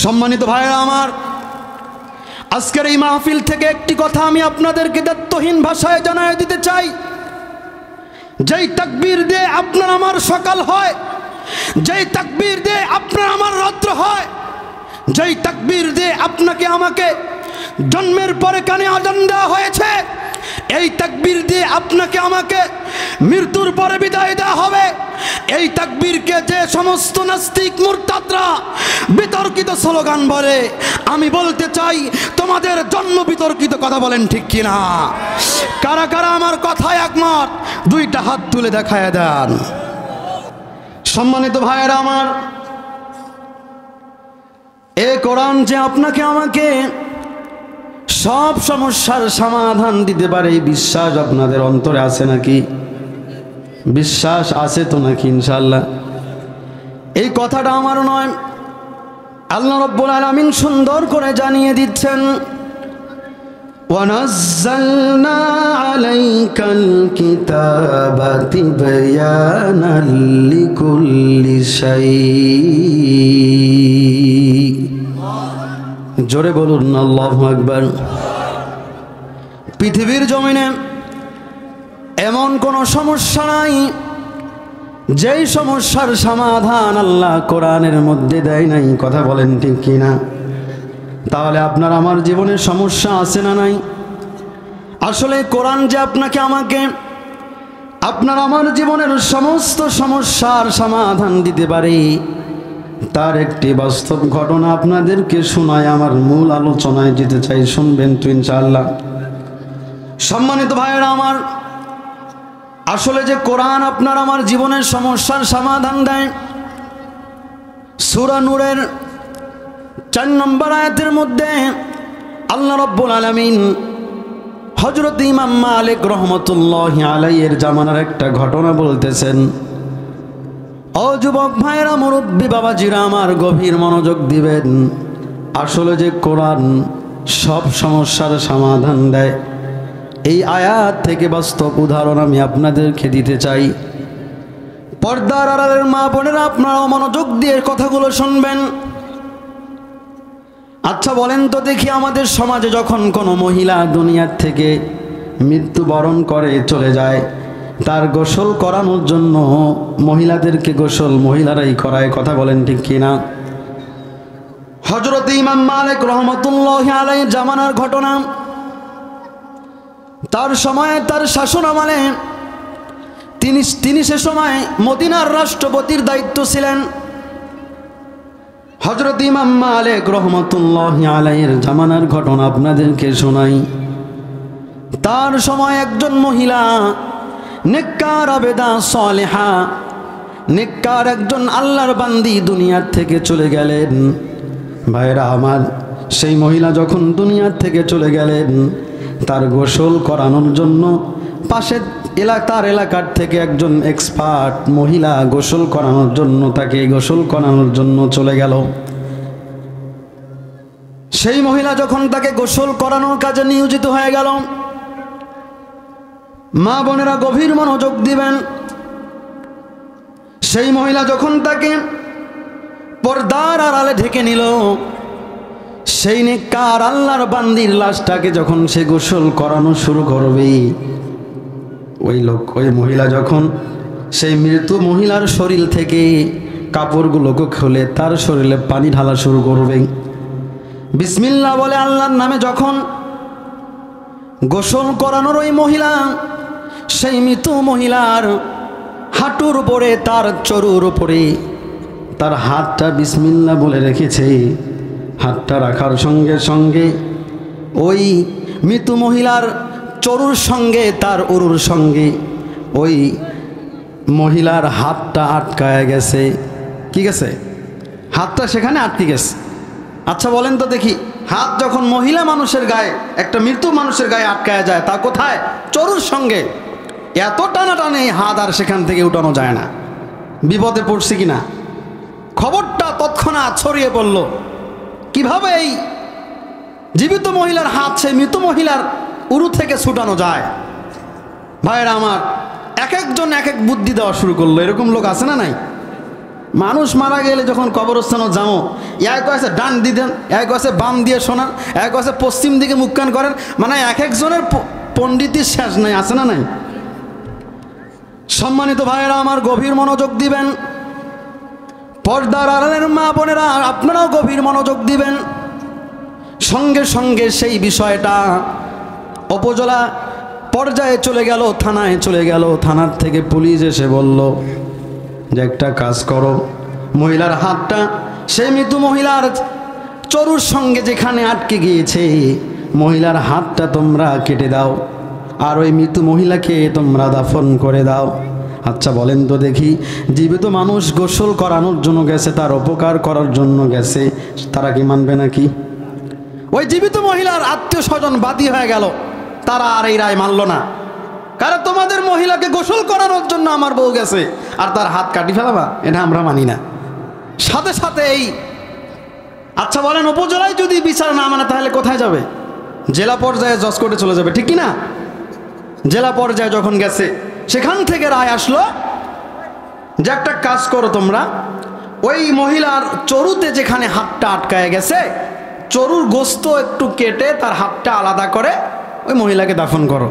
সম্মানিত ভাইরা আমার, আজকের এই মাহফিল থেকে একটি কথা আমি আপনাদেরকে দায়িত্বহীন ভাষায় জানাই দিতে চাই। যেই তাকবীর দিয়ে আপনার আমার সকাল হয়, যেই তাকবীর দিয়ে আপনার আমার রাত্র হয়, যেই তাকবীর দিয়ে আপনাকে আমাকে জন্মের পরে কানে আজান দেওয়া হয়েছে, এই তাকবীর দিয়ে আপনাকে আমাকে মৃত্যুর পরে বিদায় দেওয়া হবে। এই তাকবীরকে যে সমস্ত নাস্তিক মুরতাদরা বিতর্কিত স্লোগান বলে, আমি বলতে চাই তোমাদের জন্ম বিতর্কিত। কথা বলেন ঠিক কিনা? কারা কারা আমার কথায় একমত দুইটা হাত তুলে দেখায় দেন। সম্মানিত ভাইয়েরা আমার, এই কোরআন যে আপনাকে আমাকে সব সমস্যার সমাধান দিতে পারে, এই বিশ্বাস আপনাদের অন্তরে আছে নাকি? বিশ্বাস আছে তো নাকি? ইনশাআল্লাহ। এই কথাটা আমার নয়, আল্লাহ রাব্বুল আলামিন সুন্দর করে জানিয়ে দিচ্ছেন, ওয়ানাজ্জালনা আলাইকাল কিতাবা তিবয়ানাল লিকুল্লি শাই। জোরে বলুন আল্লাহু আকবার। পৃথিবীর জমিনে এমন কোনো সমস্যা নাই যেই সমস্যার সমাধান আল্লাহ কোরআনের মধ্যে দেয় নাই। কথা বলেন ঠিক কিনা? তাহলে আপনার আমার জীবনের সমস্যা আছে না নাই? আসলে কোরআন যে আপনাকে আমাকে আপনার আমার জীবনের সমস্ত সমস্যার সমাধান দিতে পারে, তার একটি বাস্তব ঘটনা আপনাদেরকে শোনায় আমার মূল আলোচনায় যেতে চাই। শুনবেন তো ইনশাআল্লাহ? সম্মানিত ভাইয়েরা আমার, আসলে যে কোরআন আপনার আমার জীবনের সমস্যার সমাধান দেয়, সূরা নূরের 4 নম্বর আয়াতের মধ্যে আল্লাহ রাব্বুল আলামিন হযরত ইমাম মালিক রহমতুল্লাহি আলাইহির জামানার একটা ঘটনা বলতেছেন। ও যুবক ভাইরা, মুরব্বী বাবাজিরা আমার, গভীর মনোযোগ দিবেন। আসলে যে কোরআন সব সমস্যার সমাধান দেয়, এই আয়াত থেকে বাস্তব উদাহরণ আমি আপনাদেরকে দিতে চাই। পর্দার আড়ালের মা বোনেরা, আপনারাও মনোযোগ দিয়ে কথাগুলো শুনবেন। আচ্ছা বলেন তো দেখি, আমাদের সমাজে যখন কোনো মহিলা দুনিয়ার থেকে মৃত্যুবরণ করে চলে যায়, তার গোসল করানোর জন্য মহিলাদেরকে গোসল মহিলারাই করায়। কথা বলেন ঠিক কিনা? হযরত ইমাম মালিক রহমতুল্লাহি আলাইহি জামানার ঘটনা। তার সময়ে, তার শাসন আমলে তিনি সে সময় মদিনার রাষ্ট্রপতির দায়িত্ব ছিলেন। হযরত ইমাম মালিক রহমতুল্লাহি আলাইহির জামানার ঘটনা আপনাদেরকে শোনাই। তার সময় একজন মহিলা, নেককার আবেদা সালেহা, নেককার একজন আল্লাহর বান্দি দুনিয়ার থেকে চলে গেলেন। ভাইরা আমার, সেই মহিলা যখন দুনিয়ার থেকে চলে গেলেন, তার গোসল করানোর জন্য পাশের তার এলাকার থেকে একজন এক্সপার্ট মহিলা গোসল করানোর জন্য, তাকে গোসল করানোর জন্য চলে গেল। সেই মহিলা যখন তাকে গোসল করানোর কাজে নিয়োজিত হয়ে গেল, মা বোনেরা গভীর মনোযোগ দিবেন। সেই মহিলা যখন তাকে পর্দার আড়ালে ঢেকে নিল, সেই নেককার আল্লাহর বান্দির লাশটাকে যখন সে গোসল করানো শুরু করবে, ওই মহিলা যখন সেই মৃত মহিলার শরীর থেকে কাপড়গুলোকে খুলে তার শরীরে পানি ঢালা শুরু করবে, বিসমিল্লাহ বলে আল্লাহর নামে যখন গোসল করানোর ওই মহিলা সেই মৃত মহিলার হাঁটুর উপরে, তার চরুর উপরে তার হাতটা বিসমিল্লাহ বলে রেখেছে, হাতটা রাখার সঙ্গে সঙ্গে ওই মৃত মহিলার চরুর সঙ্গে, তার উরুর সঙ্গে ওই মহিলার হাতটা আটকায় গেছে। কি গেছে? হাতটা সেখানে আটকে গেছে। আচ্ছা বলেন তো দেখি, হাত যখন মহিলা মানুষের গায়ে, একটা মৃত মানুষের গায়ে আটকায় যায়, তা কোথায়? চরুর সঙ্গে। এত টানাটানি হাত আর সেখান থেকে উঠানো যায় না। বিপদে পড়ছে কিনা? খবরটা তৎক্ষণাৎ ছড়িয়ে পড়ল। কিভাবে এই জীবিত মহিলার হাত সেই মৃত মহিলার উরু থেকে ছুটানো যায়? ভাইরা আমার, এক একজন এক এক বুদ্ধি দেওয়া শুরু করলো। এরকম লোক আছে না নাই? মানুষ মারা গেলে যখন কবরস্থানে যাও, এক আছে ডান দিতেন, এক আছে বাম দিয়ে শোনান, এক আছে পশ্চিম দিকে মুখকান করেন, মানে এক একজনের পণ্ডিতের শেষ নাই, আছে না নাই? সম্মানিত ভাইয়েরা আমার, গভীর মনোযোগ দিবেন। পর্দার আড়ালের মা বোনেরা আপনারাও গভীর মনোযোগ দিবেন। সঙ্গে সঙ্গে সেই বিষয়টা উপজেলা পর্যায়ে চলে গেল, থানায় চলে গেল। থানার থেকে পুলিশ এসে বলল যে একটা কাজ করো, মহিলার হাতটা সেই মৃত মহিলার চরুর সঙ্গে যেখানে আটকে গিয়েছে, মহিলার হাতটা তোমরা কেটে দাও, আর ওই মৃত মহিলাকে তোমরা দাফন করে দাও। আচ্ছা বলেন তো দেখি, জীবিত মানুষ গোসল করানোর জন্য গেছে, তার উপকার করার জন্য গেছে, তারা কি মানবে নাকি? ওই জীবিত মহিলার আত্মীয় স্বজন বাদী হয়ে গেল, তারা আর এই রায় মানল না। কারণ তোমাদের মহিলাকে গোসল করানোর জন্য আমার বউ গেছে আর তার হাত কাটি ফেলাবা, এটা আমরা মানি না। সাথে সাথে এই আচ্ছা বলেন, উপজেলায় যদি বিচার না মানে তাহলে কোথায় যাবে? জেলা পর্যায়ে জজ কোর্টে চলে যাবে, ঠিক কি না? জেলা পর্যায়ে যখন গেছে, সেখান থেকে রায় আসলো যে একটা কাজ করো তোমরা, ওই মহিলার চরুতে যেখানে হাতটা আটকায় গেছে, চরুর গোস্ত একটু কেটে তার হাতটা আলাদা করে ওই মহিলাকে দাফন করো।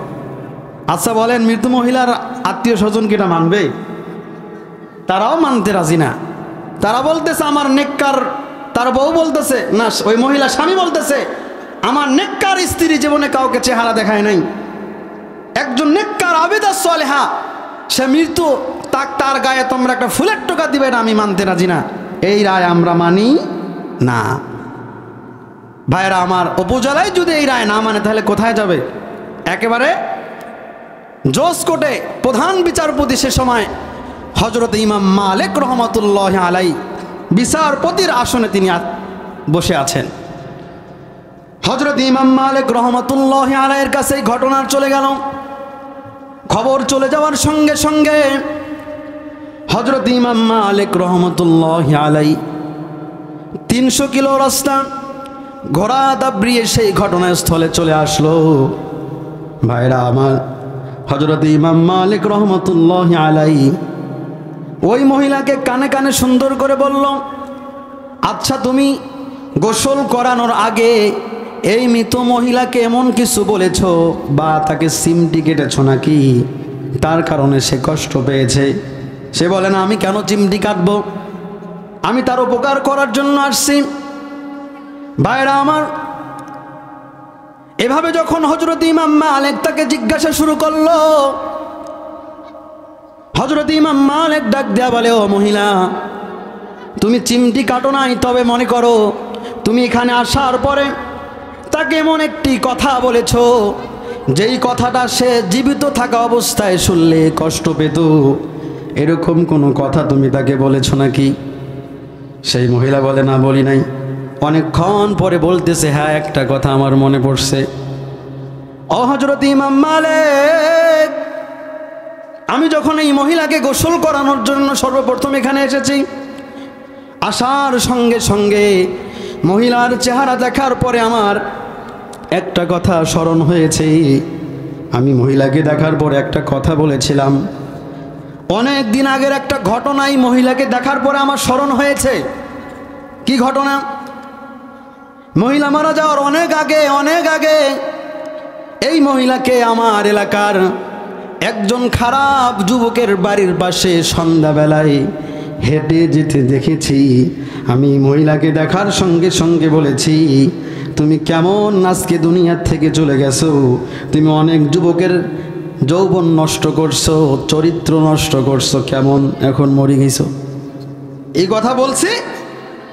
আচ্ছা বলেন, মৃত মহিলার আত্মীয় স্বজন কি এটা মানবে? তারাও মানতে রাজি না। তারা বলতেছে আমার নেককার, তার বউ বলতেছে না, ওই মহিলা স্বামী বলতেছে আমার নেককার স্ত্রী জীবনে কাউকে চেহারা দেখায় নাই, একজন নেককার আবেদা সালেহা, সে মৃত্যু, তার গায়ে তোমরা একটা ফুলের টোকা দিবে না, আমি মানতে রাজি না। এই রায় আমরা মানি না। ভাইরা আমার, উপজেলায় যদি এই রায় না মানে তাহলে কোথায় যাবে? একেবারে জজ কোর্টে প্রধান বিচারপতি সে সময় হযরত ইমাম মালিক রহমাতুল্লাহ আলাই বিচারপতির আসনে তিনি বসে আছেন। হযরত ইমাম মালিক রহমাতুল্লাহ আলাইয়ের কাছে এই ঘটনার চলে গেল। খবর চলে যাওয়ার সঙ্গে সঙ্গে হযরত ইমাম মালিক রহমাতুল্লাহ আলাই 300 কিলো রাস্তা ঘোড়া দাবড়িয়ে সেই ঘটনাস্থলে চলে আসলো। ভাইরা আমার, হযরত ইমাম মালিক রহমাতুল্লাহ আলাই ওই মহিলাকে কানে কানে সুন্দর করে বলল, আচ্ছা তুমি গোসল করানোর আগে এই মৃত মহিলাকে এমন কিছু বলেছ বা তাকে চিমটি কেটেছ নাকি, তার কারণে সে কষ্ট পেয়েছে? সে বলে না, আমি কেন চিমটি কাটবো, আমি তার উপকার করার জন্য আসছি। ভাইরা আমার, এভাবে যখন হযরত ইমাম মালিক তাকে জিজ্ঞাসা শুরু করলো, হযরত ইমাম মালিক ডাক দেয়া বলে, ও মহিলা, তুমি চিমটি কাটো নাই, তবে মনে করো তুমি এখানে আসার পরে তাকে এমন একটি কথা বলেছ যেই কথাটা সে জীবিত থাকা অবস্থায় শুনলে কষ্ট পেত, এরকম কোনো কথা তুমি তাকে বলেছ নাকি? সেই মহিলা বলে, না বলি নাই। অনেকক্ষণ পরে বলতেছে, হ্যাঁ একটা কথা আমার মনে পড়ছে। ও হযরত ইমাম মালিক, আমি যখন এই মহিলাকে গোসল করানোর জন্য সর্বপ্রথম এখানে এসেছি, আসার সঙ্গে সঙ্গে মহিলার চেহারা দেখার পরে আমার একটা কথা স্মরণ হয়েছে। আমি মহিলাকে দেখার পরে একটা কথা বলেছিলাম, অনেক দিন আগের একটা ঘটনাই মহিলাকে দেখার পরে আমার স্মরণ হয়েছে। কি ঘটনা? মহিলা মারা যাওয়ার অনেক আগে এই মহিলাকে আমার এলাকার একজন খারাপ যুবকের বাড়ির পাশে সন্ধ্যাবেলায় হেঁটে যেতে দেখেছি। আমি মহিলাকে দেখার সঙ্গে সঙ্গে বলেছি, তুমি কেমন আজকে দুনিয়ার থেকে চলে গেছো, তুমি অনেক যুবকের যৌবন নষ্ট করছো, চরিত্র নষ্ট করছো, কেমন এখন মরে গেছো। এই কথা বলছি,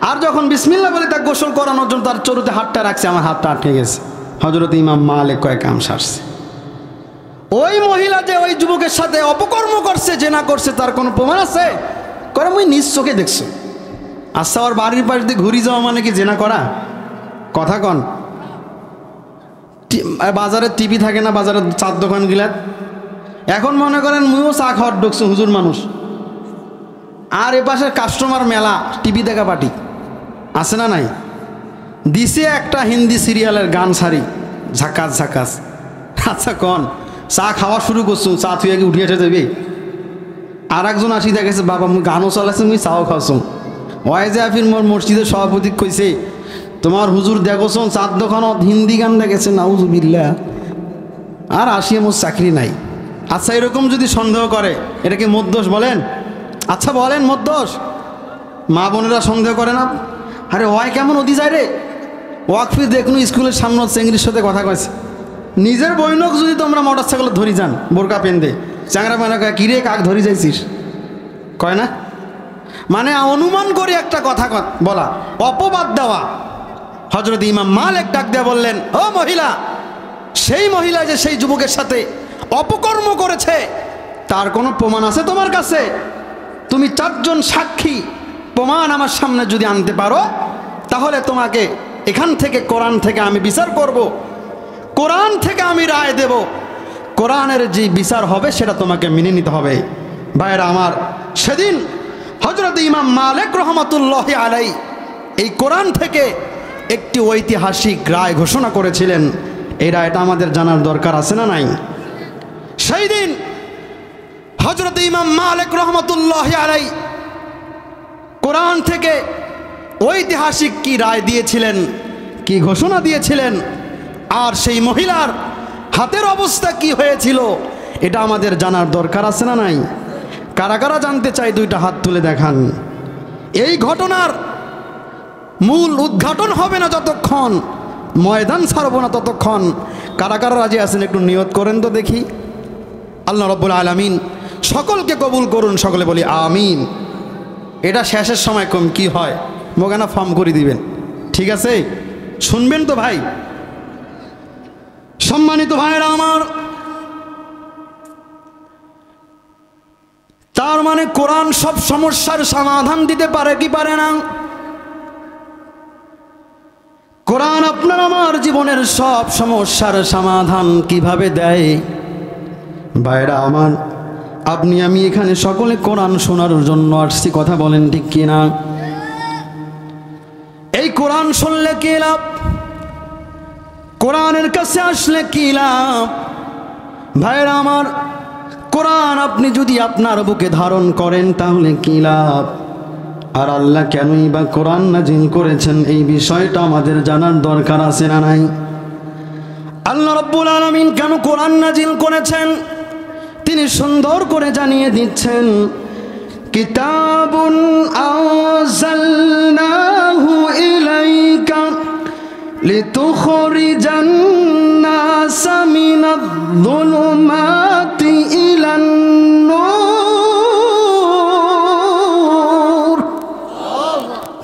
আর যখন বিসমিল্লাহ বলে তাকে গোসল করানোর জন্য তার চরুতে হাতটা রাখছে, আমার হাতটা আটকে গেছে। হযরত ইমাম মালিক কয়েক কাম সারছে। ওই মহিলা যে ওই যুবকের সাথে অপকর্ম করছে, জেনা করছে, তার কোনো প্রমাণ আছে? করে মুই নিজ চোখে দেখছো। আচ্ছা, ওর বাড়ির পাশ দিয়ে ঘুরি যাওয়া মানে কি জেনা করা? কথা কন। বাজারে টিভি থাকে না, বাজারে চার দোকান গিলা, এখন মনে করেন মুইও চা খাওয়ার ঢুকছো, হুজুর মানুষ, আর এ পাশের কাস্টমার মেলা, টিভি দেখা পার্টি আছে না নাই? দিছে একটা হিন্দি সিরিয়ালের গান সারি, ঝাকাস ঝাকাস। আচ্ছা কন, চা খাওয়া শুরু করছো, চা তুই আগে উঠিয়ে এসে দেবে, আর একজন আসি দেখেছে বাবা মুই গানও চলাছে মুই চাও খাওছুম ওয়াইজে আফির মোর মসজিদের সভাপতি কইছে তোমার হুজুর দেখোছন চাঁদ দোকানত হিন্দি গান দেখেছে নাউজুবিল্লাহ আর আসিয়ে মোর চাকরি নাই। আচ্ছা এরকম যদি সন্দেহ করে এটা কি মোদ্দোষ বলেন? আচ্ছা বলেন মোদ্দোষ? মা বোনেরা সন্দেহ করে না? আরে ওয়াই কেমন অতি যায় রে ওয়াকফি দেখুন স্কুলের সামনে চেংড়ির সাথে কথা কয়েছে নিজের বইনক যদি তোমরা মোটর সাইকেল ধরি যান বোরকা পেন্দে চ্যাংরা পানা কয় কিরে কাক ধরি যাইছিস কয় না মানে অনুমান করে একটা কথা বলা অপবাদ দেওয়া। হযরত ইমাম মালিক ডাক দিয়ে বললেন ও মহিলা সেই মহিলা যে সেই যুবকের সাথে অপকর্ম করেছে তার কোনো প্রমাণ আছে তোমার কাছে? তুমি চারজন সাক্ষী প্রমাণ আমার সামনে যদি আনতে পারো তাহলে তোমাকে এখান থেকে কোরআন থেকে আমি বিচার করব, কোরআন থেকে আমি রায় দেব, কোরআনের যে বিচার হবে সেটা তোমাকে মেনে নিতে হবে। ভাইরা আমার সেদিন হযরত ইমাম মালিক রহমাতুল্লাহি আলাইহি এই কোরআন থেকে একটি ঐতিহাসিক রায় ঘোষণা করেছিলেন। এই রায়টা আমাদের জানার দরকার আছে না নাই? সেই দিন হযরত ইমাম মালিক রহমাতুল্লাহি আলাইহি কোরআন থেকে ঐতিহাসিক কি রায় দিয়েছিলেন, কি ঘোষণা দিয়েছিলেন, আর সেই মহিলার হাতের অবস্থা কি হয়েছিল এটা আমাদের জানার দরকার আছে না নাই? কারা কারা জানতে চাই দুইটা হাত তুলে দেখান। এই ঘটনার মূল উদ্ঘাটন হবে না যতক্ষণ, ময়দান ছাড়বো না ততক্ষণ। কারা কারা রাজি আছেন একটু নিয়ত করেন তো দেখি। আল্লাহ রাব্বুল আলামিন সকলকে কবুল করুন, সকলে বলি আমিন। এটা শেষের সময় কম কি হয় মোগানা ফর্ম করে দিবেন, ঠিক আছে? শুনবেন তো ভাই? সম্মানিত ভাইরা আমার, তার মানে কোরআন সব সমস্যার সমাধান দিতে পারে কি পারে না? কোরআন আপনার আমার জীবনের সব সমস্যার সমাধান কিভাবে দেয়? ভাইরা আমার, আপনি আমি এখানে সকলে কোরআন শোনার জন্য আসছি, কথা বলেন ঠিক কিনা? এই কোরআন শুনলে কি লাভ? কোরআনের কাছে আসলে কি লাভ? ভাইরা আমার, কোরআন আপনি যদি আপনার বুকে ধারণ করেন তাহলে কি লাভ? আর আল্লাহ কেনই বা কোরআন নাজিল করেছেন এই বিষয়টা আমাদের জানার দরকার আছে না নাই? আল্লাহ রাব্বুল আলামিন কেন কোরআন নাজিল করেছেন তিনি সুন্দর করে জানিয়ে দিচ্ছেন। কিতাবুন আনজালনাহু ইলাইকা লিতুখরিজান নাসা মিনায-যুলুমাতি ইলান-নূর।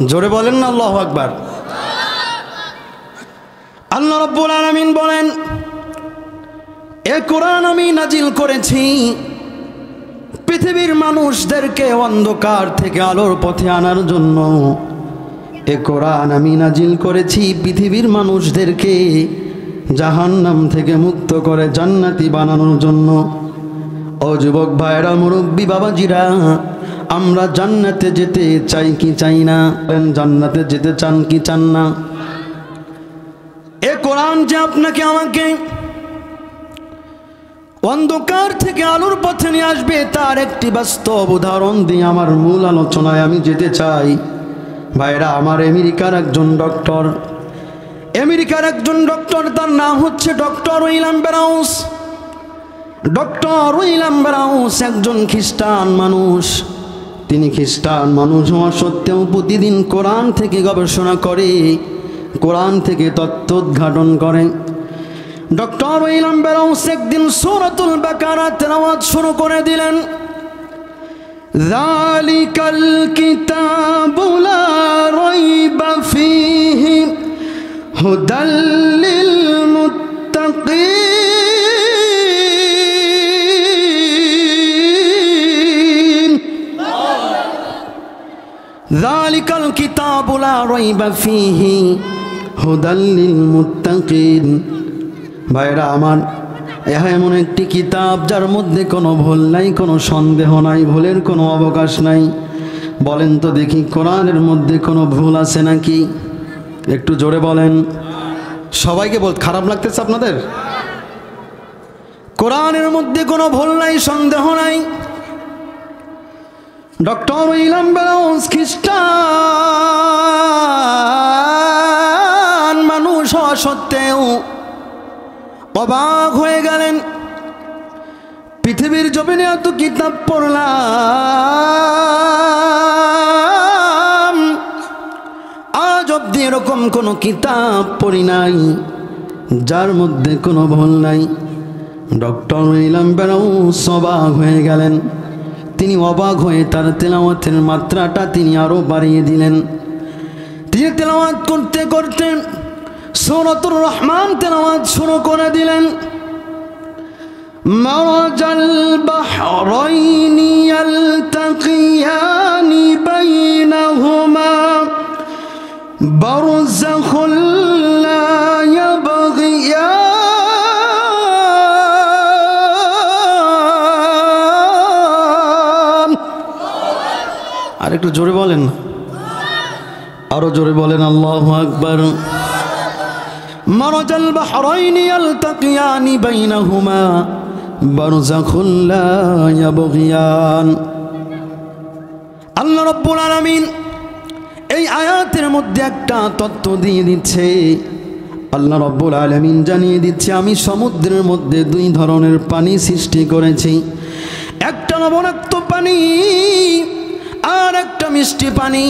জোরে বলেন না আল্লাহু আকবার। আল্লাহ রাব্বুল আলামিন বলেন এ কোরআন আমি নাজিল করেছি পৃথিবীর মানুষদেরকে অন্ধকার থেকে আলোর পথে আনার জন্য। এ কোরআন আমি নাজিল করেছি পৃথিবীর মানুষদেরকে জাহান্নাম থেকে মুক্ত করে জান্নাতি বানানোর জন্য। ও যুবক ভাইরা, মুরব্বী বাবাজিরা, আমরা জান্নাতে যেতে চাই কি চাই না? জান্নাতে যেতে চান কি চান না? এ কোরআন যে আপনাকে আমাকে অন্ধকার থেকে আলোর পথে নিয়ে আসবে তার একটি বাস্তব উদাহরণ দিয়ে আমার মূল আলোচনায় আমি যেতে চাই। ভাইরা আমার, আমেরিকার একজন ডক্টর, তার নাম হচ্ছে ডক্টর উইলিয়াম ব্রাউস। ডক্টর উইলিয়াম ব্রাউস একজন খ্রিস্টান মানুষ। তিনি খ্রিস্টান মানুষ হওয়া সত্ত্বেও প্রতিদিন কোরআন থেকে গবেষণা করে, কোরআন থেকে তথ্য উদ্ঘাটন করে। ডক্টর উইলিয়াম ব্রাউস একদিন সূরাতুল বাকারা তেলাওয়াত শুরু করে দিলেন। যালিকাল কিতাবু লা রাইবা ফীহি হুদাল লিল মুত্তাকিন। যালিকাল কিতাবু লা রাইবা ফীহি হুদাল লিল মুত্তাকিন। ভাইরা আমার, এমন একটি কিতাব যার মধ্যে কোনো ভুল নাই, কোনো সন্দেহ নাই, ভুলের কোনো অবকাশ নাই। বলেন তো দেখি কোরআনের মধ্যে কোনো ভুল আছে নাকি? একটু জোরে বলেন। সবাইকে খারাপ লাগতেছে আপনাদের? কোরআনের মধ্যে কোনো ভুল নাই, সন্দেহ নাই। ডক্টর উইলিয়াম ব্যারোজ খ্রিস্টান মানুষ হওয়া সত্ত্বেও অবাক হয়ে গেলেন। পৃথিবীর জমিনে এত কিতাব পড়লাম, আজ অব্দি এরকম কোনো কিতাব পড়ি নাই যার মধ্যে কোনো ভুল নাই। ডক্টর উইলিয়াম ব্যারোজ অবাক হয়ে গেলেন। তিনি অবাক হয়ে তার তেলাওয়াতের মাত্রাটা তিনি আরো বাড়িয়ে দিলেন। তিনি তেলাওয়াত করতে করতে সূরাতুর রহমান তেলাওয়াত শুরু করে দিলেন। মারাজাল বাহরাইনি ইয়ালতাকিয়ানি বাইনাহুমা বারযাখুল লা ইয়াবগিয়ান। আর একটু জোরে বলেন, আরো জোরে বলেন আল্লাহু আকবার। মারাজাল বাহরাইনি ইয়ালতাকিয়ানি বাইনাহুমা বারযাখুল লা ইয়াবগিয়ান। আল্লাহ রাব্বুল আলামিন এই আয়াতের মধ্যে একটা তত্ত্ব দিয়ে দিচ্ছে। আল্লাহ রাব্বুল আলামিন জানিয়ে দিচ্ছে, আমি সমুদ্রের মধ্যে দুই ধরনের পানি সৃষ্টি করেছি, একটা লবণাক্ত পানি আর একটা মিষ্টি পানি।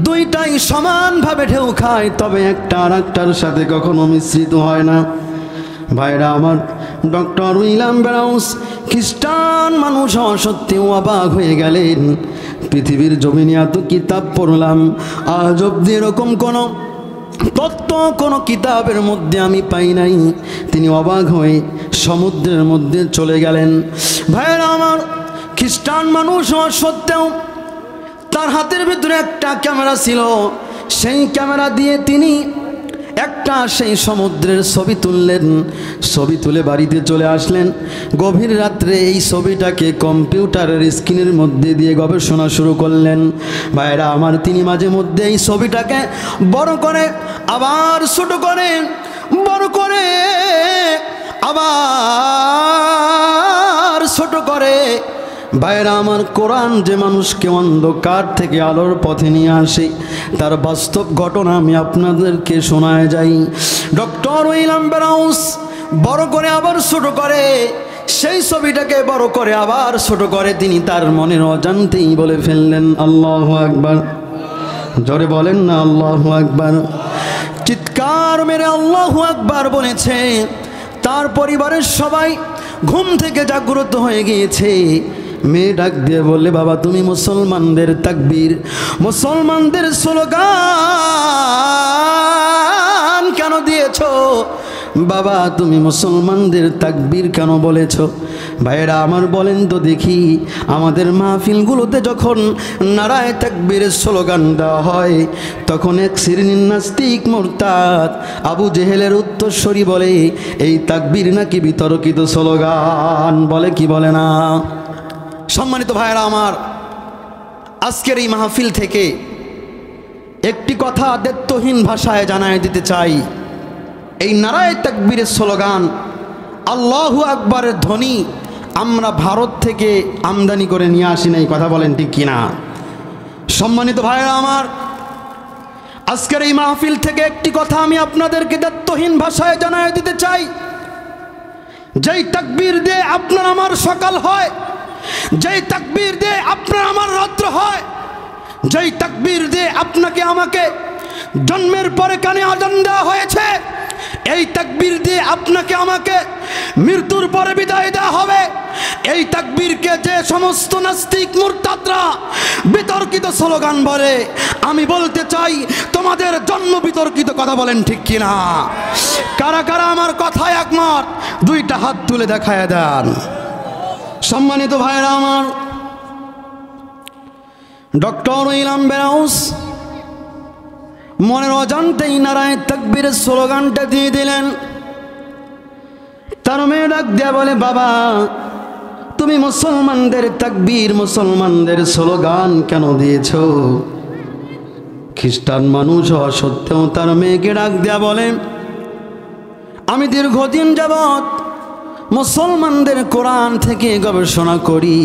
দুইটাই সমানভাবে ঢেউ খায়, তবে একটা আর একটার সাথে কখনো মিশ্রিত হয় না। ভাইরা আমার, ডক্টর উইলিয়াম ব্যারোজ খ্রিস্টান মানুষ হওয়া সত্ত্বেও অবাক হয়ে গেলেন। পৃথিবীর জমিনে এত কিতাব পড়লাম, আজ অব্দি এরকম কোনো তত্ত্ব কোনো কিতাবের মধ্যে আমি পাই নাই। তিনি অবাক হয়ে সমুদ্রের মধ্যে চলে গেলেন। ভাইরা আমার, খ্রিস্টান মানুষ হওয়া সত্ত্বেও তার হাতের ভিতরে একটা ক্যামেরা ছিল। সেই ক্যামেরা দিয়ে তিনি একটা সেই সমুদ্রের ছবি তুললেন। ছবি তুলে বাড়িতে চলে আসলেন। গভীর রাত্রে এই ছবিটাকে কম্পিউটারের স্ক্রিনের মধ্যে দিয়ে গবেষণা শুরু করলেন। ভাইরা আমার, তিনি মাঝে মধ্যে এই ছবিটাকে বড় করে আবার ছোট করে, বড় করে আবার ছোট করে। ভাইরা আমার, কোরআন যে মানুষকে অন্ধকার থেকে আলোর পথে নিয়ে আসে, তার বাস্তব ঘটনা আমি আপনাদেরকে শোনায় যাই। ডক্টর উইলিয়াম ব্যারোজ বড় করে আবার ছোট করে, সেই ছবিটাকে বড় করে আবার ছোট করে তিনি তার মনের অজান্তেই বলে ফেললেন আল্লাহু আকবার। জোরে বলেন না আল্লাহু আকবার। চিৎকার মেরে আল্লাহু আকবার বলেছে। তার পরিবারের সবাই ঘুম থেকে জাগ্রত হয়ে গিয়েছে। মেয়ে ডাক দিয়ে বললে, বাবা তুমি মুসলমানদের তাকবীর, মুসলমানদের স্লোগান কেন দিয়েছো? বাবা তুমি মুসলমানদের তাকবীর কেন বলেছ? ভাইরা আমার, বলেন তো দেখি, আমাদের মাহফিলগুলোতে যখন নারায়ে তাকবীরের স্লোগান দেওয়া হয়, তখন এক শ্রেণীর নাস্তিক মুরতাদ আবু জেহেলের উত্তরসূরি বলে এই তাকবীর নাকি বিতর্কিত স্লোগান। বলে কি বলে না? সম্মানিত ভাইরা আমার, আজকের এই মাহফিল থেকে একটি কথা দ্ব্যর্থহীন ভাষায় জানায় দিতে চাই। এই নারায়ে তাকবীরের স্লোগান, আল্লাহু আকবারের ধ্বনি আমরা ভারত থেকে আমদানি করে নিয়ে আসি নাই। কথা বলেন ঠিক কিনা? সম্মানিত ভাইরা আমার, আজকের এই মাহফিল থেকে একটি কথা আমি আপনাদেরকে দ্ব্যর্থহীন ভাষায় জানায় দিতে চাই। যেই তাকবীর দিয়ে আপনার আমার সকাল হয়, যেই তাকবীর দিয়ে আপনার আমার রাত্র হয়, যেই তাকবীর দিয়ে আপনাকে আমাকে জন্মের পরে কানে আজান দেওয়া হয়েছে, এই তাকবীর দিয়ে আপনাকে আমাকে মৃত্যুর পরে বিদায় দেওয়া হবে, এই তাকবীরকে যে সমস্ত নাস্তিক মুরতাদরা বিতর্কিত স্লোগান বলে, আমি বলতে চাই তোমাদের জন্ম বিতর্কিত। কথা বলেন ঠিক কিনা? কারা কারা আমার কথায় একমত দুইটা হাত তুলে দেখায় দেন। সম্মানিত ভাইরা আমার, ডক্টর উইলিয়াম ব্যারোজ মনের অজান্তেই নারায়ে তাকবীরের স্লোগানটা দিয়ে দিলেন। তার মেয়ে ডাক দেয়া বলে, বাবা তুমি মুসলমানদের তাকবীর, মুসলমানদের স্লোগান কেন দিয়েছ? খ্রিস্টান মানুষ হওয়া সত্ত্বেও তার মেয়েকে ডাক দেয়া বলে, আমি দীর্ঘদিন যাবৎ মুসলমানদের কোরআন থেকে গবেষণা করি,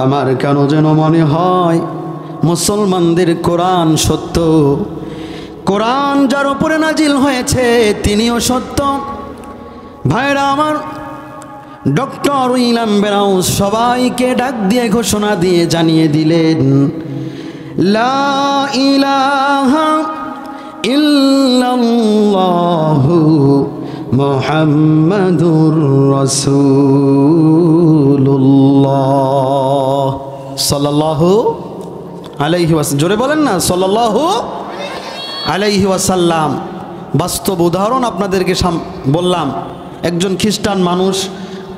আমার কেন যেন মনে হয় মুসলমানদের কোরআন সত্য, কোরআন যার উপরে নাজিল হয়েছে তিনিও সত্য। ভাইরা আমার, ডক্টর উইলিয়াম ব্রাউন সবাইকে ডাক দিয়ে ঘোষণা দিয়ে জানিয়ে দিলেন, লা ইলাহা ইল্লাল্লাহু মুহাম্মাদুর রাসূলুল্লাহ সাল্লাল্লাহু আলাইহি ওয়াসাল্লাম। জোরে বলেন না, সাল্লাল্লাহু আলাইহি ওয়াসাল্লাম। বাস্তব উদাহরণ আপনাদেরকে বললাম। একজন খ্রিস্টান মানুষ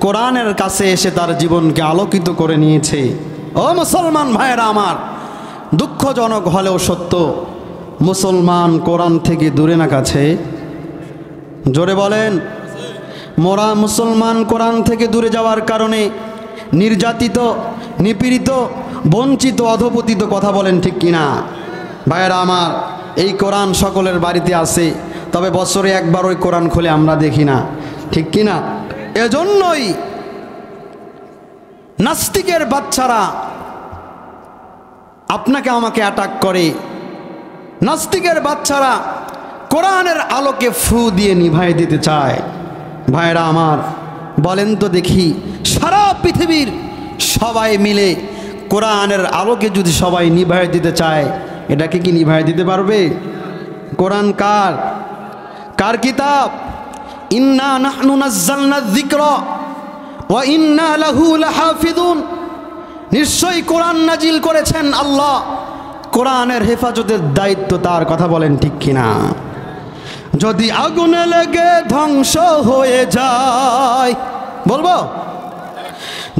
কোরআনের কাছে এসে তার জীবনকে আলোকিত করে নিয়েছে। ও মুসলমান ভাইয়েরা আমার, দুঃখজনক হলেও সত্য, মুসলমান কোরআন থেকে দূরে না কাছে? জোরে বলেন। মোরা মুসলমান কোরআন থেকে দূরে যাওয়ার কারণে নির্যাতিত, নিপীড়িত, বঞ্চিত, অধপতিত, কথা বলেন ঠিক কিনা? ভাইয়েরা আমার, এই কোরআন সকলের বাড়িতে আছে, তবে বছরে একবার ওই কোরআন খুলে আমরা দেখি না, ঠিক কিনা? এজন্যই নাস্তিকের বাচ্চারা আপনাকে আমাকে অ্যাটাক করে। নাস্তিকের বাচ্চারা কোরআনের আলোকে ফু দিয়ে নিভাই দিতে চায়। ভাইরা আমার, বলেন তো দেখি, সারা পৃথিবীর সবাই মিলে কোরআনের আলোকে যদি সবাই নিভাই দিতে চায়, এটাকে কি নিভাই দিতে পারবে? কোরআন কার? কার কিতাব? ইন্না নাহনু নাজ্জালনা যিকরা ওয়া ইন্না লাহু লাহাফিজুন। নিশ্চয়ই কোরআন নাজিল করেছেন আল্লাহ, কোরআনের হেফাজতের দায়িত্ব তার, কথা বলেন ঠিক কিনা? যদি আগুনে লেগে ধ্বংস হয়ে যায়, বলবো,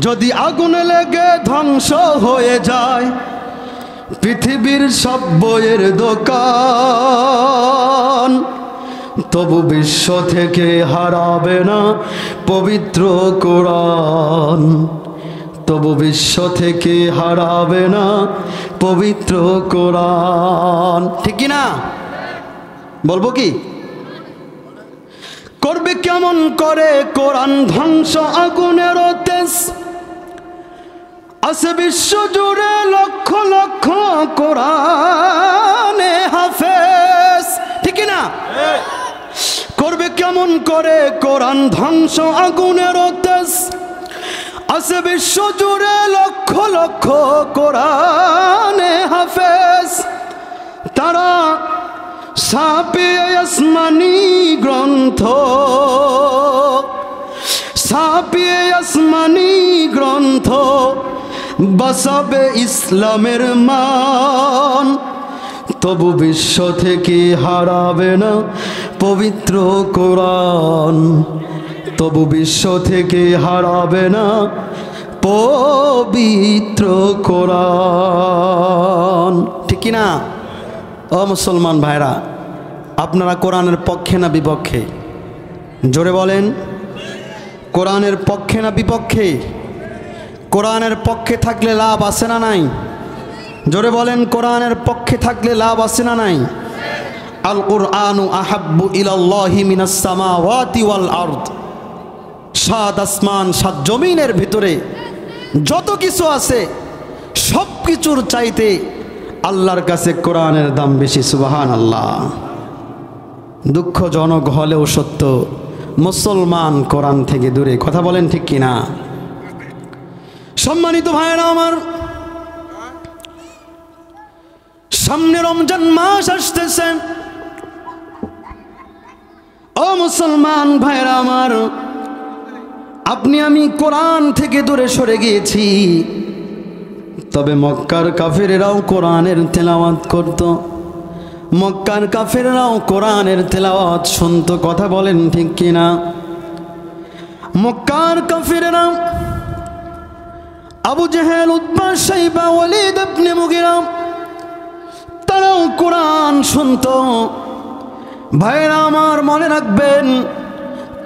যদি আগুনে লেগে ধ্বংস হয়ে যায় পৃথিবীর সব বইয়ের দোকান, তবু বিশ্ব থেকে হারাবে না পবিত্র কোরআন, তবু বিশ্ব থেকে হারাবে না পবিত্র কোরআন, ঠিক কি না? বলবো কি? করবে কেমন করে কোরআন ধ্বংস আগুনের তেজ, আছে বিশ্ব জুড়ে লক্ষ লক্ষ কোরআনে হাফেজ, ঠিক না? করবে কেমন করে কোরআন ধ্বংস আগুনের তেজ, আছে বিশ্ব জুড়ে লক্ষ লক্ষ কোরআনে হাফেজ। তারা ছাপিয়ে আসমানি গ্রন্থ, ছাপিয়ে আসমানি গ্রন্থ, বাঁচাবে ইসলামের মান, তবু বিশ্ব থেকে হারাবে না পবিত্র কোরআন, তবু বিশ্ব থেকে হারাবে না পবিত্র কোরআন, ঠিক না? ও মুসলমান ভাইরা, আপনারা কোরআনের পক্ষে না বিপক্ষে? জোরে বলেন, কোরআনের পক্ষে না বিপক্ষে? কোরআনের পক্ষে থাকলে লাভ আছে না নাই? জোরে বলেন, কোরআনের পক্ষে থাকলে লাভ আছে না নাই? আল কুরআনু আহাব্বু ইলাল্লাহি মিনাস সামাওয়াতি ওয়াল আরদ। সাত আসমান সাত জমিনের ভিতরে যত কিছু আছে সব কিছুর চাইতে আল্লাহর কাছে কোরআনের দাম বেশি। সুবহানাল্লাহ। দুঃখজনক হলেও সত্য, মুসলমান কোরআন থেকে দূরে, কথা বলেন ঠিক কিনা? সম্মানিত ভাইরা আমার, সামনে রমজান মাস আসতেছে। ও মুসলমান ভাইরা আমার, আপনি আমি কোরআন থেকে দূরে সরে গিয়েছি, তবে মক্কার কাফেরেরাও কোরআনের তেলাওয়াত করত, মক্কার কাফেরেরাও কোরআনের তেলাওয়াত শুনত, কথা বলেন ঠিক কিনা? মক্কার কাফেরেরা আবু জেহেল, উতবা, শাইবা, ওয়ালিদ ইবনে মুগিরা, তারাও কোরআন শুনত। ভাইরা আমার, মনে রাখবেন,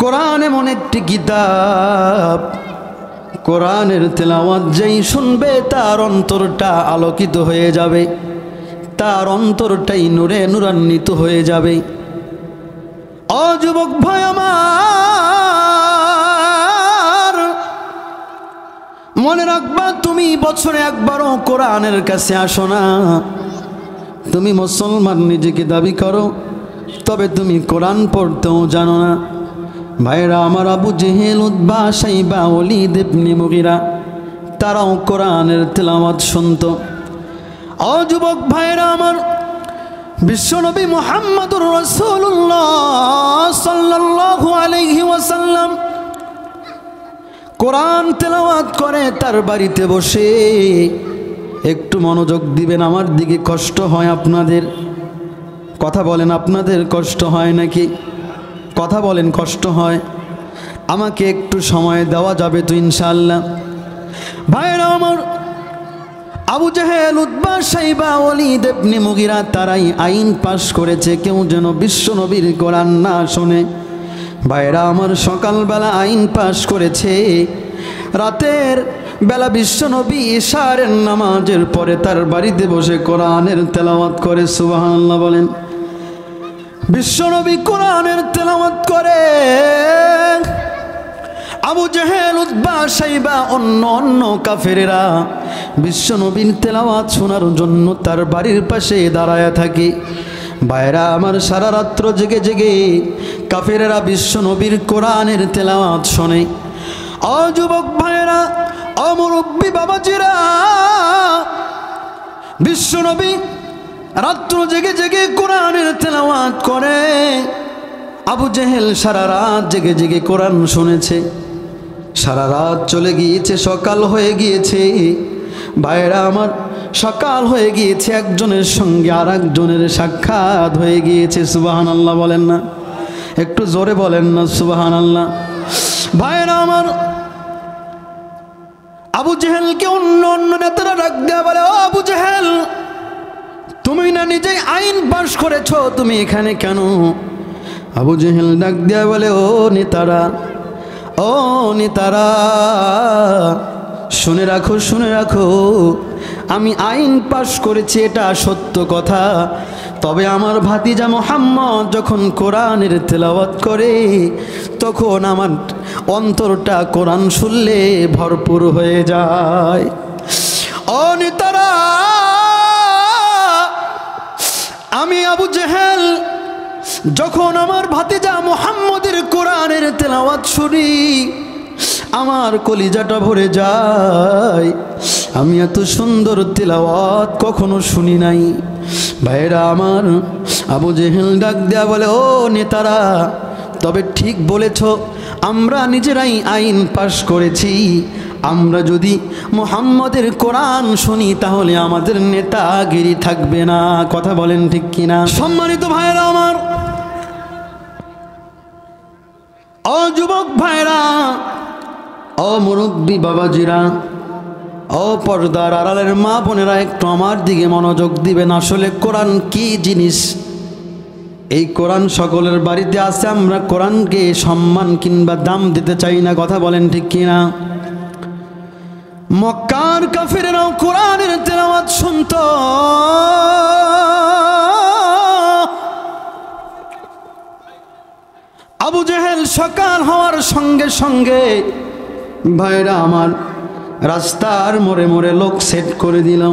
কোরআন এমন একটি কিতাব, কোরআনের তেলাওয়াত যেই শুনবে তার অন্তরটা আলোকিত হয়ে যাবে, তার অন্তরটাই নূরে নূরান্বিত হয়ে যাবে। ও যুবক ভাই আমার, মনে রাখবা, তুমি তুমি বছরে একবারও কোরআনের কাছে আসো না, তুমি মুসলমান নিজেকে দাবি করো, তবে তুমি কোরআন পড়তেও জানো না। ভাইরা আমার, আবু জেহেল, উতবা, শাইবা, ওয়ালিদ ইবনে মুগীরা তারাও কোরআনের তেলাওয়াত শুনতো। ও যুবক ভাইরা আমার, বিশ্বনবী মুহাম্মদুর রাসূলুল্লাহ সাল্লাল্লাহু আলাইহি ওয়াসাল্লাম কোরআন তেলাওয়াত করে তার বাড়িতে বসে। একটু মনোযোগ দিবেন আমার দিকে। কষ্ট হয় আপনাদের? কথা বলেন, আপনাদের কষ্ট হয় নাকি? কথা বলেন, কষ্ট হয়? আমাকে একটু সময় দেওয়া যাবে তো ইনশাআল্লাহ? ভাইরা আমার, আবু জেহেল, উতবা, শাইবা, ওয়ালিদ ইবনে মুগীরা তারাই আইন পাশ করেছে কেউ যেন বিশ্বনবীর কোরআন না শোনে। ভাইরা আমার, সকালবেলা আইন পাশ করেছে, রাতের বেলা বিশ্বনবী ইশারের নামাজের পরে তার বাড়িতে বসে কোরআনের তেলাওয়াত করে। সুবহানাল্লাহ বলেন। বিশ্বনবী কোরআনের তেলাওয়াত করে। আবু জেহেল, উতবা, শাইবা অন্য কাফেরেরা বিশ্বনবীর তেলাওয়াত শোনার জন্য তার বাড়ির পাশে দাঁড়ায় থাকে। ভাইরা আমার, সারা রাত্র জেগে জেগে কাফেরেরা বিশ্বনবীর কোরআনের তেলাওয়াত শোনে। ও যুবক ভাইরা, ও মুরব্বী বাবাজিরা, বিশ্বনবী রাত্র জেগে জেগে কোরআনের তেলাওয়াত করে। আবু জেহেল সারা রাত জেগে জেগে কোরআন শুনেছে। সারা রাত চলে গিয়েছে, সকাল হয়ে গিয়েছে। ভাইরা আমার, সকাল হয়ে গিয়েছে, একজনের সঙ্গে আর একজনের সাক্ষাৎ হয়ে গিয়েছে। সুবহানাল্লাহ বলেন না? একটু জোরে বলেন না সুবহানাল্লাহ। ভাইরা আমার, আবু জেহেলকে অন্য নেতারা ডাক দেয়া বলে, ও আবু জেহেল, তুমি না নিজেই আইন পাশ করেছো, তুমি এখানে কেন? আবু জেহেল ডাক দেয়া বলে, ও নেতারা, ও নেতারা, শুনে রাখো, শুনে রাখো, আমি আইন পাশ করেছি, এটা সত্য কথা। তবে আমার ভাতিজা মুহাম্মদ যখন কোরআনের তেলাওয়াত করে তখন আমার অন্তরটা কোরআন শুনলে ভরপুর হয়ে যায়। ও নেতারা, আমি আবু জেহেল যখন আমার ভাতিজা মুহাম্মদের কোরআনের তেলাওয়াত শুনি আমার কলিজাটা ভরে যায়। আমি এত সুন্দর তেলাওয়াত কখনো শুনি নাই। ভাইরা আমার, আবু জেহেল ডাক দেয়া বলে, ও নেতারা, তবে ঠিক বলেছ, আমরা নিজেরাই আইন পাশ করেছি। আমরা যদি মুহাম্মদের কোরআন শুনি তাহলে আমাদের নেতাগিরি থাকবে না। কথা বলেন ঠিক কিনা? সম্মানিত ভাইরা আমার, ও যুবক ভাইরা, ও মুরব্বী বাবাজিরা, ও পর্দার আড়ালের মা বোনেরা, একটু আমার দিকে মনোযোগ দিবেন। আসলে কোরআন কি জিনিস? এই কোরআন সকলের বাড়িতে আছে, আমরা কোরআনকে সম্মান কিংবা দাম দিতে চাই না। কথা বলেন ঠিক কিনা? মক্কার কাফিরেরাও কোরআনের তেলাওয়াত শুনতো। আবু জেহেল সকাল হওয়ার সঙ্গে সঙ্গে ভাইরা আমার রাস্তার মোড়ে মোড়ে লোক সেট করে দিল।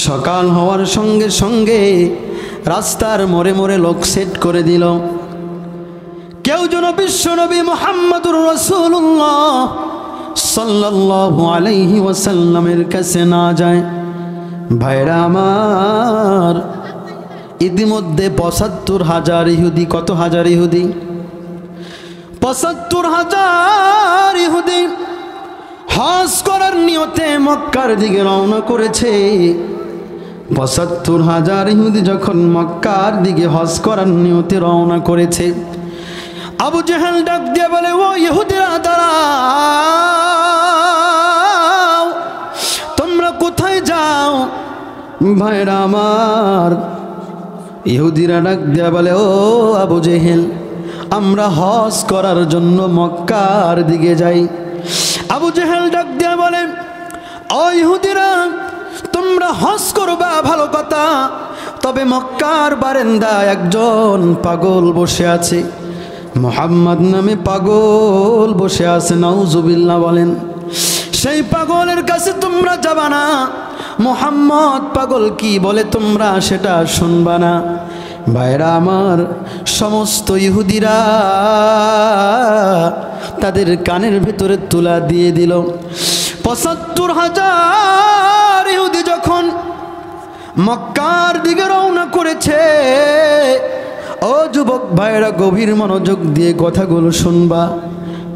সকাল হওয়ার সঙ্গে সঙ্গে রাস্তার মোড়ে মোড়ে লোক সেট করে দিল। কেউ যেন বিশ্বনবী মুহাম্মদুর রাসূলুল্লাহ সাল্লাল্লাহু আলাইহি ওয়াসাল্লামের কাছে না যায়। ভাইরা আমার, ইতিমধ্যে ৭৫,০০০ ইহুদি, কত হাজার ইহুদি? ৭৫,০০০ ইহুদি হজ করার নিয়তে মক্কার দিকে রওনা করেছে। ৭৫,০০০ ইহুদি যখন মক্কার দিকে হজ করার নিয়তে রওনা করেছে, আবু জেহেল ডাক দিয়ে বলে, ও ইহুদিরা দাঁড়াও, তোমরা কোথায় যাও? ভাইরা আমার, ইহুদিরা ডাক দিয়ে বলে, ও আবু জেহেল, আমরা হজ করার জন্য মক্কার দিকে যাই। আবু জেহেল ডাক দিয়ে বলে, ও ইহুদিরা, তোমরা হজ করবা ভালো কথা, তবে মক্কার বারান্দায় একজন পাগল বসে আছে, মুহাম্মদ নামে পাগল বসে আছে। নাউজুবিল্লাহ বলেন। সেই পাগলের কাছে তোমরা যাবা না। মুহাম্মদ পাগল কি বলে তোমরা সেটা শুনবা না। ভাইরা আমার, সমস্ত ইহুদিরা তাদের কানের ভেতরে তুলা দিয়ে দিল। ৭৫,০০০ ইহুদি যখন মক্কার দিকে রওনা করেছে, ও যুবক ভাইরা গভীর মনোযোগ দিয়ে কথাগুলো শুনবা।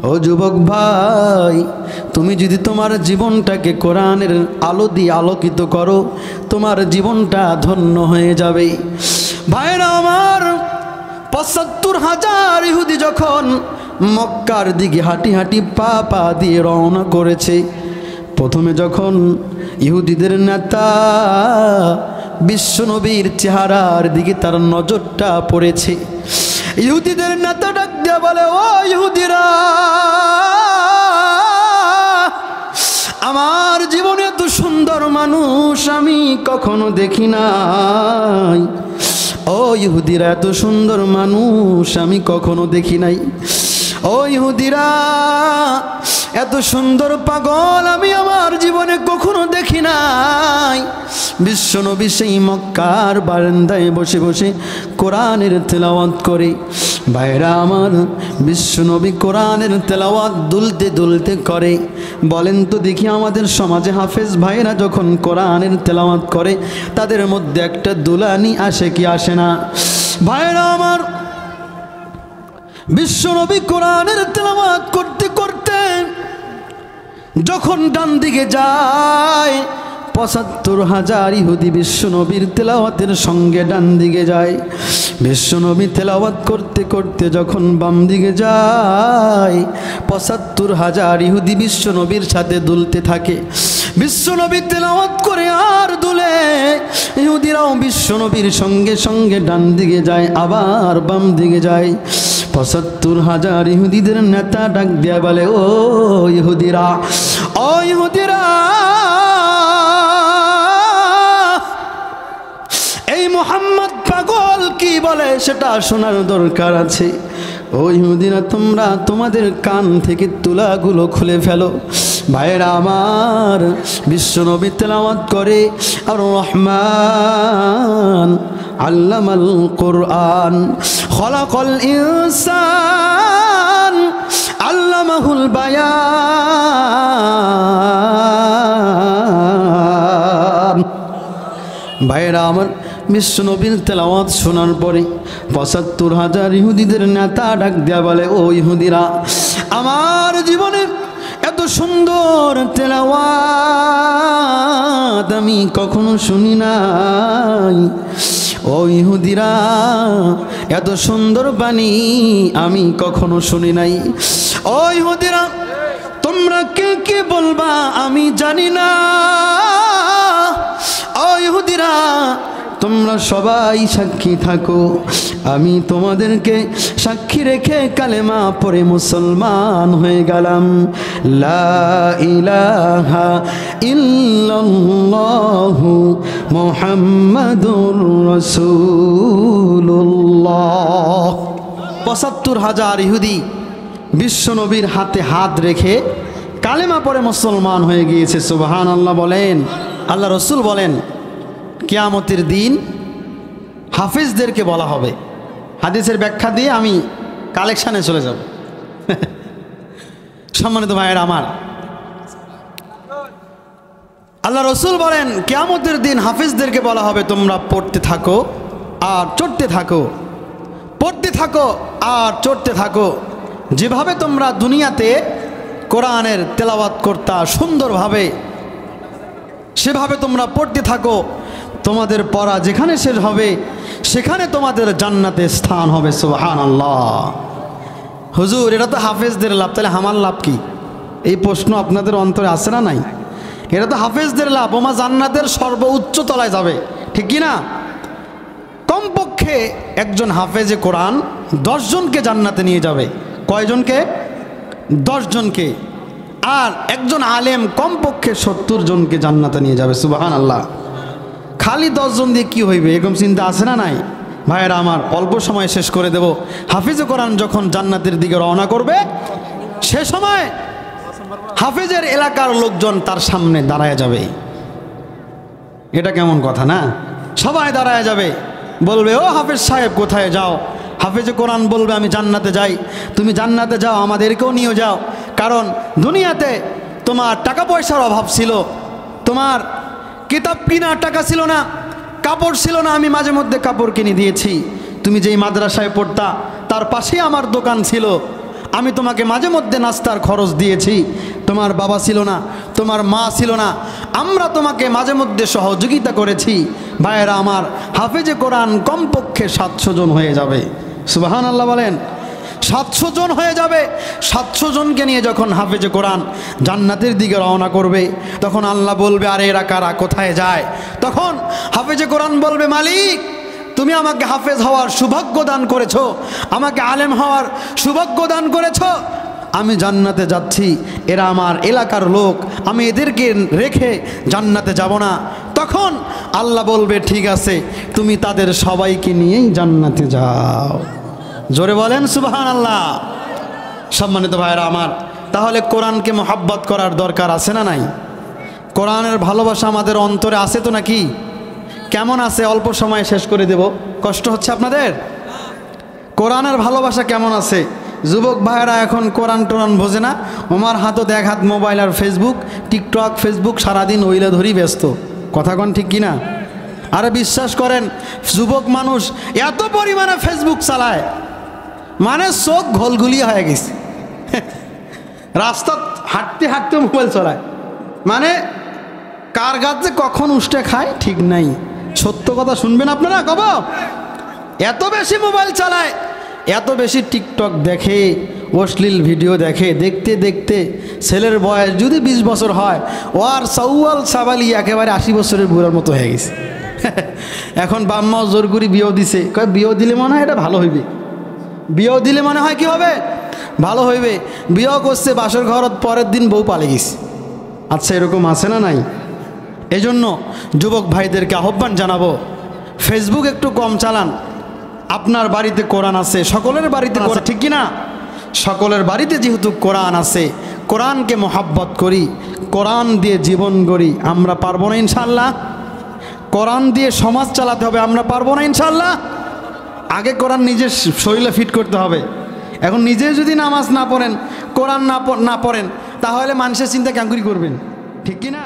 ও যুবক ভাই, তুমি যদি তোমার জীবনটাকে কোরআনের আলো দিয়ে আলোকিত করো, তোমার জীবনটা ধন্য হয়ে যাবে। ভাইরা আমার, ৭৫,০০০ ইহুদি যখন মক্কার দিকে হাঁটি হাঁটি পা পা দিয়ে রওনা করেছে, প্রথমে যখন ইহুদিদের নেতা বিশ্বনবীর চেহারার দিকে তার নজরটা পড়েছে, ইহুদিদের নেতা ডাক দিয়ে বলে, ও ইহুদিরা, আমার জীবনে এত সুন্দর মানুষ আমি কখনো দেখি নাই। ও ইহুদিরা, এত সুন্দর মানুষ আমি কখনো দেখি নাই। ও ইহুদিরা, এত সুন্দর পাগল আমি আমার জীবনে কখনো দেখি নাই। বিশ্বনবী সেই মক্কার বারান্দায় বসে বসে কোরআনের তেলাওয়াত করে। ভাইরা আমার, বিশ্বনবী কোরআনের তেলাওয়াত দুলতে দুলতে করে। বলেন তো দেখি, আমাদের সমাজে হাফেজ ভাইরা যখন কোরআনের তেলাওয়াত করে তাদের মধ্যে একটা দুলানি আসে কি আসে না? ভাইরা আমার, বিশ্বনবী কোরআনের তেলাওয়াত করতে করতে যখন ডান দিকে যায়, ৭৫,০০০ ইহুদি বিশ্বনবীর তেলাওয়াতের সঙ্গে ডান দিকে যায়। বিশ্বনবী তেলাওয়াত করতে করতে যখন বাম দিকে যায়, ৭৫,০০০ ইহুদি বিশ্বনবীর সাথে দুলতে থাকে। বিশ্বনবী তেলাওয়াত করে আর দুলে, ইহুদিরাও বিশ্বনবীর সঙ্গে সঙ্গে ডান দিকে যায়, আবার বাম দিকে যায়। ৭৫,০০০ ইহুদিদের নেতা ডাক দিয়া বলে, ও ইহুদিরা, ও ইহুদিরা, এই মুহাম্মদ পাগল কি বলে সেটা শোনার দরকার আছে। ও ইহুদিরা, তোমরা তোমাদের কান থেকে তুলাগুলো খুলে ফেলো। ভাইরা আমার, বিশ্বনবী তেলাওয়াত করে, আর রহমান আল্লামাল কোরআন খলাকাল ইনসান আল্লামাহুল বায়ান। ভাইরা আমার, বিশ্বনবীর তেলাওয়াত শোনার পরে ৭৫,০০০ ইহুদিদের নেতা ডাক দেয়া বলে, ও ইহুদিরা, আমার জীবনে এত সুন্দর তেলাওয়াত আমি কখনো শুনি নাই। ও ইহুদিরা, এত সুন্দর বাণী আমি কখনো শুনি নাই। ও ইহুদিরা, তোমরা কে কে বলবা আমি জানি না। ও ইহুদিরা, তোমরা সবাই সাক্ষী থাকো, আমি তোমাদেরকে সাক্ষী রেখে কালেমা পড়ে মুসলমান হয়ে গেলাম। লা ইলাহা ইল্লাল্লাহু মুহাম্মাদুর রাসূলুল্লাহ। ৭৫,০০০ ইহুদি বিশ্বনবীর হাতে হাত রেখে কালেমা পড়ে মুসলমান হয়ে গিয়েছে। সুবহানাল্লাহ বলেন। আল্লাহ রসুল বলেন, কিয়ামতের দিন হাফেজদেরকে বলা হবে। হাদিসের ব্যাখ্যা দিয়ে আমি কালেকশানে চলে যাব। সম্মানিত ভাইয়েরা আমার, আল্লাহ রসুল বলেন, কিয়ামতের দিন হাফেজদেরকে বলা হবে, তোমরা পড়তে থাকো আর চড়তে থাকো, পড়তে থাকো আর চড়তে থাকো। যেভাবে তোমরা দুনিয়াতে কোরআনের তেলাওয়াত করতা সুন্দরভাবে, সেভাবে তোমরা পড়তে থাকো। তোমাদের পড়া যেখানে শেষ হবে সেখানে তোমাদের জান্নাতে স্থান হবে। সুবহানাল্লাহ। হুজুর, এটা তো হাফেজদের লাভ, তাহলে আমার লাভ কি? এই প্রশ্ন আপনাদের অন্তরে আসে না নাই? এটা তো হাফেজদের লাভ, ওমা জান্নাতের সর্বোচ্চ তলায় যাবে, ঠিক কি না? কমপক্ষে একজন হাফেজে কোরআন 10 জনকে জান্নাতে নিয়ে যাবে। কয়জনকে? 10 জনকে। আর একজন আলেম কমপক্ষে 70 জনকে জান্নাতে নিয়ে যাবে। সুবহানাল্লাহ। খালি 10 জন দিয়ে কি হইবে, এরকম চিন্তা আছে না নাই? ভাইয়েরা আমার, অল্প সময় শেষ করে দেব। হাফিজে কোরআন যখন জান্নাতের দিকে রওনা করবে, সে সময় হাফেজের এলাকার লোকজন তার সামনে দাঁড়ায় যাবে। এটা কেমন কথা না? সবাই দাঁড়ায় যাবে, বলবে ও হাফেজ সাহেব কোথায় যাও? হাফেজে কোরআন বলবে আমি জান্নাতে যাই। তুমি জান্নাতে যাও, আমাদেরকেও নিয়ে যাও। কারণ দুনিয়াতে তোমার টাকা পয়সার অভাব ছিল, তোমার কিতাব কেনার টাকা ছিল না, কাপড় ছিল না, আমি মাঝে মধ্যে কাপড় কিনে দিয়েছি। তুমি যেই মাদ্রাসায় পড়তা তার পাশেই আমার দোকান ছিল, আমি তোমাকে মাঝে মধ্যে নাস্তার খরচ দিয়েছি। তোমার বাবা ছিল না, তোমার মা ছিল না, আমরা তোমাকে মাঝে মধ্যে সহযোগিতা করেছি। ভাইয়েরা আমার, হাফেজে কোরআন কমপক্ষে 700 জন হয়ে যাবে। সুবহানাল্লাহ বলেন। 700 জন হয়ে যাবে। 700 জনকে নিয়ে যখন হাফেজে কোরআন জান্নাতের দিকে রওনা করবে, তখন আল্লাহ বলবে আরে এরা কারা, কোথায় যায়? তখন হাফেজে কোরআন বলবে মালিক তুমি আমাকে হাফেজ হওয়ার সৌভাগ্য দান করেছো, আমাকে আলেম হওয়ার সৌভাগ্য দান করেছো, আমি জান্নাতে যাচ্ছি। এরা আমার এলাকার লোক, আমি এদেরকে রেখে জান্নাতে যাব না। তখন আল্লাহ বলবে ঠিক আছে, তুমি তাদের সবাইকে নিয়েই জান্নাতে যাও। জোরে বলেন সুবহানাল্লাহ। সম্মানিত ভাইরা আমার, তাহলে কোরআনকে মোহাব্বত করার দরকার আছে না নাই? কোরআনের ভালোবাসা আমাদের অন্তরে আছে তো নাকি? কেমন আছে? অল্প সময়ে শেষ করে দেব, কষ্ট হচ্ছে আপনাদের? কোরআনের ভালোবাসা কেমন আছে? যুবক ভাইয়েরা এখন কোরআন টোরান বোঝে না, আমার হাতও এক হাত মোবাইল আর ফেসবুক, টিকটক, ফেসবুক সারাদিন ওইলা ধরেই ব্যস্ত। কথা কন ঠিক কিনা? আরে বিশ্বাস করেন, যুবক মানুষ এত পরিমাণে ফেসবুক চালায়, মানে চোখ ঘোলঘুলিয়ে হয়ে গেছে। রাস্তা হাঁটতে হাঁটতে মোবাইল চালায়, মানে কার গাছে কখন উষ্টে খায় ঠিক নাই। সত্য কথা শুনবেন আপনারা, কব এত বেশি মোবাইল চালায়, এত বেশি টিকটক দেখে, অশ্লীল ভিডিও দেখে, দেখতে দেখতে ছেলের বয়স যদি 20 বছর হয়, ও আর সাউয়াল সাবালি একেবারে 80 বছরের বুড়ার মতো হয়ে গেছে। এখন বাম্মাও জোর করে বিয়েও দিছে, কয় বিয়েও দিলে মনে হয় এটা ভালো হইবে, বিয়েও দিলে মনে হয় কি হবে, ভালো হইবে। বিয়েও করছে, বাসর ঘরত পরের দিন বউ পালে গেছে। আচ্ছা এরকম আছে না নাই? এজন্য যুবক ভাইদেরকে আহ্বান জানাবো, ফেসবুক একটু কম চালান। আপনার বাড়িতে কোরআন আছে, সকলের বাড়িতে কোরআন, ঠিক কিনা? সকলের বাড়িতে যেহেতু কোরআন আছে, কোরআনকে মোহাব্বত করি, কোরআন দিয়ে জীবন গড়ি। আমরা পারবো না ইনশাল্লাহ? কোরআন দিয়ে সমাজ চালাতে হবে, আমরা পারবো না ইনশাল্লাহ? আগে কোরআন নিজের শরীরে ফিট করতে হবে। এখন নিজে যদি নামাজ না পড়েন, কোরআন না পড়েন, তাহলে মানুষের চিন্তা কেমন করবেন, ঠিক কিনা?